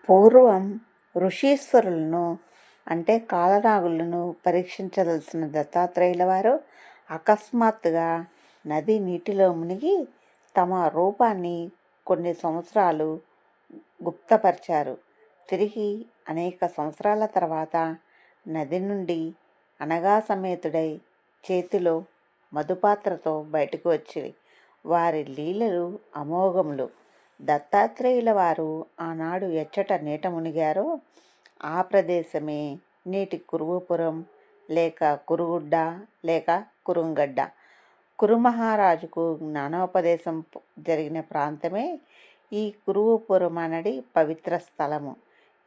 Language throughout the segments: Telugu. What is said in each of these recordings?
పూర్వం ఋషీశ్వరులను అంటే కాలనాగులను పరీక్షించదలసిన దత్తాత్రేయుల వారు అకస్మాత్తుగా నది నీటిలో మునిగి తమ రూపాన్ని కొన్ని సంవత్సరాలు గుప్తపరిచారు. తిరిగి అనేక సంవత్సరాల తర్వాత నది నుండి అనగా సమేతుడై చేతిలో మధుపాత్రతో బయటకు వచ్చి వారి లీలలు అమోఘములు. దత్తాత్రేయుల వారు ఆనాడు ఎచ్చట నీట మునిగారో ఆ ప్రదేశమే నేటి కురువపురం లేక కురుగుడ్డ లేక కురుంగడ్డ. కురుమహారాజుకు జ్ఞానోపదేశం జరిగిన ప్రాంతమే ఈ కురువపురం అనడి పవిత్ర స్థలము.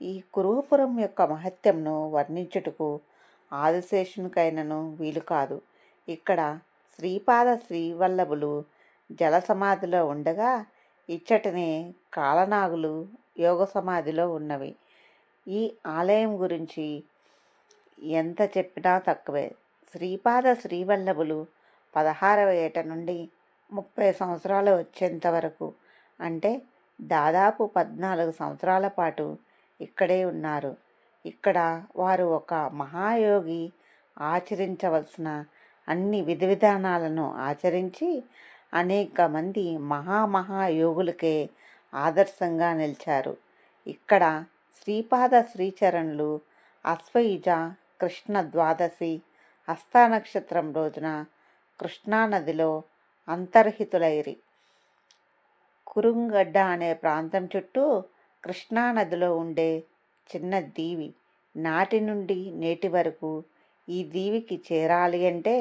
ఈ కురువపురం యొక్క మహత్యంను వర్ణించుటకు ఆదిశేషునికైనను వీలు కాదు. ఇక్కడ శ్రీపాద శ్రీవల్లభులు జల సమాధిలో ఉండగా ఇచ్చటనే కాలనాగులు యోగ సమాధిలో ఉన్నవి. ఈ ఆలయం గురించి ఎంత చెప్పినా తక్కువే. శ్రీపాద శ్రీవల్లభులు 16వ ఏట నుండి 30 సంవత్సరాలు వచ్చేంత వరకు అంటే దాదాపు 14 సంవత్సరాల పాటు ఇక్కడే ఉన్నారు. ఇక్కడ వారు ఒక మహాయోగి ఆచరించవలసిన అన్ని విధి విధానాలను ఆచరించి అనేక మంది మహాయోగులకే ఆదర్శంగా నిలిచారు. ఇక్కడ శ్రీపాద శ్రీచరణులు అశ్వయుజ కృష్ణ ద్వాదశి హస్త నక్షత్రం రోజున కృష్ణానదిలో అంతర్హితులైరి. కురుంగడ్డ అనే ప్రాంతం చుట్టూ కృష్ణానదిలో ఉండే చిన్న దీవి. నాటి నుండి నేటి వరకు ఈ దీవికి చేరాలి అంటే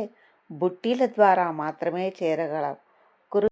బుట్టీల ద్వారా మాత్రమే చేరగలం.